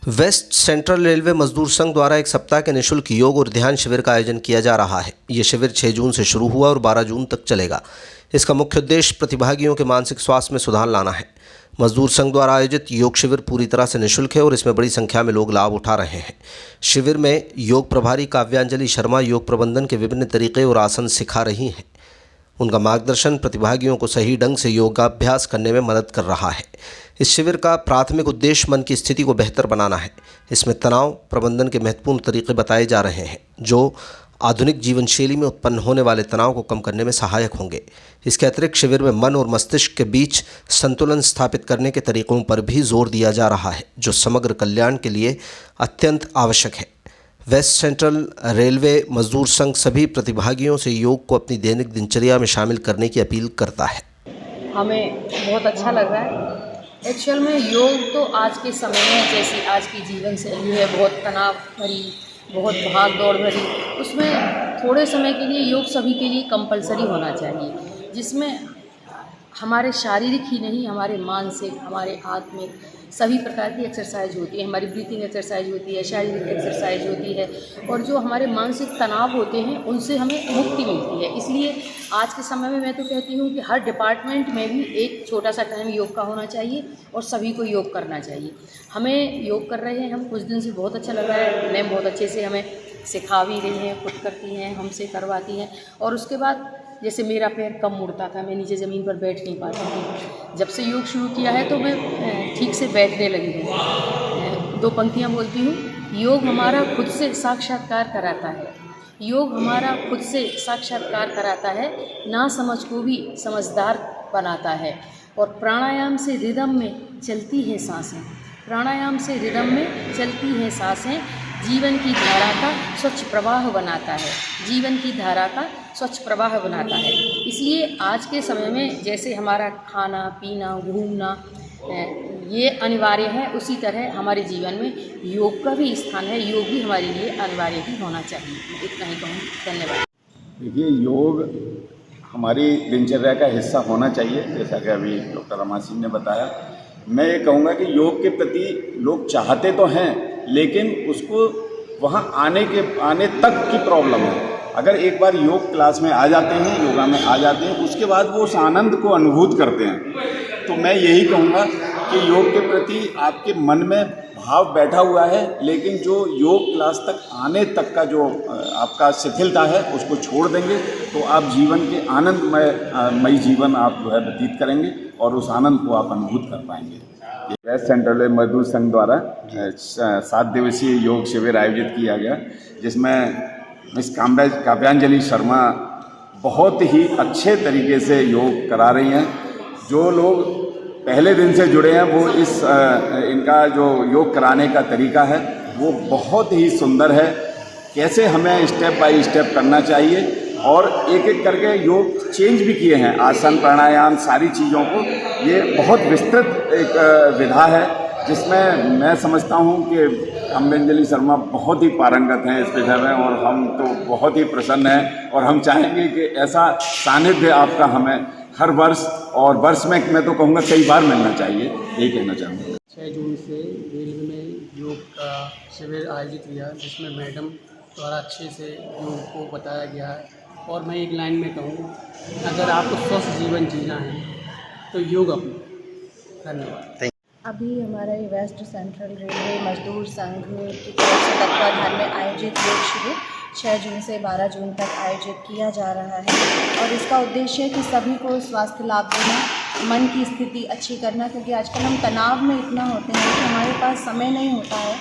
Waste central railway मजदूर संघ द्वारा एक सप्ताह के निःशुल्क योग और ध्यान शिविर का आयोजन किया जा रहा है। ये शिविर 6 जून से शुरू हुआ और 12 जून तक चलेगा। इसका मुख्य उद्देश्य प्रतिभागियों के मानसिक स्वास्थ्य में सुधार लाना है। मजदूर संघ द्वारा आयोजित योग शिविर पूरी तरह से निःशुल्क है और इसमें बड़ी संख्या में लोग लाभ उठा रहे हैं। शिविर में योग प्रभारी काव्यांजलि शर्मा योग प्रबंधन के विभिन्न तरीके और आसन सिखा रही हैं। उनका मार्गदर्शन प्रतिभागियों को सही ढंग से योगाभ्यास करने में मदद कर रहा है। इस शिविर का प्राथमिक उद्देश्य मन की स्थिति को बेहतर बनाना है। इसमें तनाव प्रबंधन के महत्वपूर्ण तरीके बताए जा रहे हैं, जो आधुनिक जीवन शैली में उत्पन्न होने वाले तनाव को कम करने में सहायक होंगे। इसके अतिरिक्त शिविर में मन और मस्तिष्क के बीच संतुलन स्थापित करने के तरीकों पर भी जोर दिया जा रहा है, जो समग्र कल्याण के लिए अत्यंत आवश्यक है। वेस्ट सेंट्रल रेलवे मजदूर संघ सभी प्रतिभागियों से योग को अपनी दैनिक दिनचर्या में शामिल करने की अपील करता है। हमें बहुत अच्छा लग रहा है। एक्चुअल में योग तो आज के समय में, जैसी आज की जीवन शैली है, बहुत तनाव भरी, बहुत भाग दौड़ भरी, उसमें थोड़े समय के लिए योग सभी के लिए कंपलसरी होना चाहिए, जिसमें हमारे शारीरिक ही नहीं, हमारे मानसिक, हमारे आत्मिक सभी प्रकार की एक्सरसाइज होती है। हमारी ब्रीथिंग एक्सरसाइज होती है, शारीरिक एक्सरसाइज होती है, और जो हमारे मानसिक तनाव होते हैं उनसे हमें मुक्ति मिलती है। इसलिए आज के समय में मैं तो कहती हूँ कि हर डिपार्टमेंट में भी एक छोटा सा टाइम योग का होना चाहिए और सभी को योग करना चाहिए। हमें योग कर रहे हैं हम कुछ दिन से, बहुत अच्छा लग रहा है। मैम बहुत अच्छे से हमें सिखा भी रही हैं, खुद करती हैं, हमसे करवाती हैं। और उसके बाद जैसे मेरा पैर कम मुड़ता था, मैं नीचे ज़मीन पर बैठ नहीं पाती थी, जब से योग शुरू किया है तो मैं ठीक से बैठने लगी हूँ। 2 पंक्तियाँ बोलती हूँ। योग हमारा खुद से साक्षात्कार कराता है, योग हमारा खुद से साक्षात्कार कराता है, ना समझ को भी समझदार बनाता है। और प्राणायाम से रिदम में चलती हैं सांसें, प्राणायाम से रिदम में चलती हैं सांसें, जीवन की धारा का स्वच्छ प्रवाह बनाता है, जीवन की धारा का स्वच्छ प्रवाह बनाता है। इसलिए आज के समय में जैसे हमारा खाना पीना घूमना ये अनिवार्य है, उसी तरह हमारे जीवन में योग का भी स्थान है। योग भी हमारे लिए अनिवार्य ही होना चाहिए। इतना ही कहूँ। धन्यवाद। देखिए, योग हमारी दिनचर्या का हिस्सा होना चाहिए, जैसा कि अभी डॉक्टर रमा सिंह ने बताया। मैं ये कहूँगा कि योग के प्रति लोग चाहते तो हैं, लेकिन उसको वहाँ आने तक की प्रॉब्लम है। अगर एक बार योग क्लास में आ जाते हैं, योगा में आ जाते हैं, उसके बाद वो उस आनंद को अनुभूत करते हैं। तो मैं यही कहूँगा कि योग के प्रति आपके मन में भाव बैठा हुआ है, लेकिन जो योग क्लास तक आने तक का जो आपका शिथिलता है उसको छोड़ देंगे तो आप जीवन के आनंदमय जीवन आप जो है व्यतीत करेंगे और उस आनंद को आप अनुभूत कर पाएंगे। वेस्ट सेंट्रल मजदूर संघ द्वारा 7 दिवसीय योग शिविर आयोजित किया गया, जिसमें मिस काव्यांजलि शर्मा बहुत ही अच्छे तरीके से योग करा रही हैं। जो लोग पहले दिन से जुड़े हैं वो इनका जो योग कराने का तरीका है वो बहुत ही सुंदर है। कैसे हमें स्टेप बाय स्टेप करना चाहिए और एक एक करके योग चेंज भी किए हैं, आसन प्राणायाम सारी चीज़ों को। ये बहुत विस्तृत एक विधा है, जिसमें मैं समझता हूँ कि काव्यांजलि शर्मा बहुत ही पारंगत हैं इस विषय में, और हम तो बहुत ही प्रसन्न हैं और हम चाहेंगे कि ऐसा सानिध्य आपका हमें हर वर्ष और वर्ष में मैं तो कहूँगा कई बार मिलना चाहिए, यही कहना चाहूँगा। 6 जून से रेलवे में योग का शिविर आयोजित किया, जिसमें मैडम द्वारा अच्छे से योग को बताया गया है। और मैं एक लाइन में कहूँ, अगर आपको स्वस्थ जीवन जीना है तो योग अपनाओ। धन्यवाद। अभी हमारा ये वेस्ट सेंट्रल रेलवे मजदूर संघ की तरफ से तत्वाधान में आयोजित योग शिविर 6 जून से 12 जून तक आयोजित किया जा रहा है। और इसका उद्देश्य है कि सभी को स्वास्थ्य लाभ देना, मन की स्थिति अच्छी करना, क्योंकि आजकल हम तनाव में इतना होते हैं कि हमारे पास समय नहीं होता है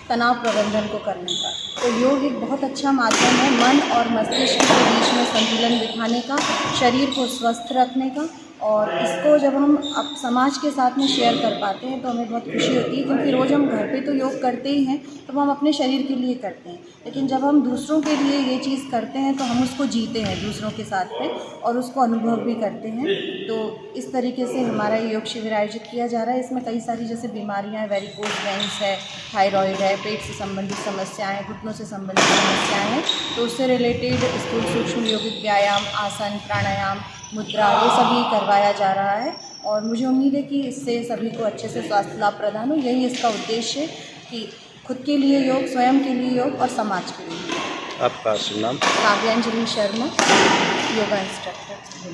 तनाव प्रबंधन को करने का। तो योग एक बहुत अच्छा माध्यम है मन और मस्तिष्क के बीच में संतुलन बिठाने का, शरीर को स्वस्थ रखने का। और इसको जब हम अब समाज के साथ में शेयर कर पाते हैं तो हमें बहुत खुशी होती है, क्योंकि रोज़ हम घर पे तो योग करते ही हैं, तो हम अपने शरीर के लिए करते हैं, लेकिन जब हम दूसरों के लिए ये चीज़ करते हैं तो हम उसको जीते हैं दूसरों के साथ में और उसको अनुभव भी करते हैं। तो इस तरीके से हमारा योग शिविर आयोजित किया जा रहा है। इसमें कई सारी जैसे बीमारियाँ हैं, वेरिकोज वेन्स है, थायराइड है, पेट से संबंधित समस्याएँ, घुटनों से संबंधित समस्याएँ हैं, तो उससे रिलेटेड स्थूल सूक्ष्म योगिक व्यायाम, आसन प्राणायाम, मुद्रा, ये सभी करवाया जा रहा है। और मुझे उम्मीद है कि इससे सभी को अच्छे से स्वास्थ्य लाभ प्रदान हो, यही इसका उद्देश्य है। कि खुद के लिए योग, स्वयं के लिए योग और समाज के लिए योग। आपका शुभ नाम? काव्यांजलि शर्मा, योगा इंस्ट्रक्टर।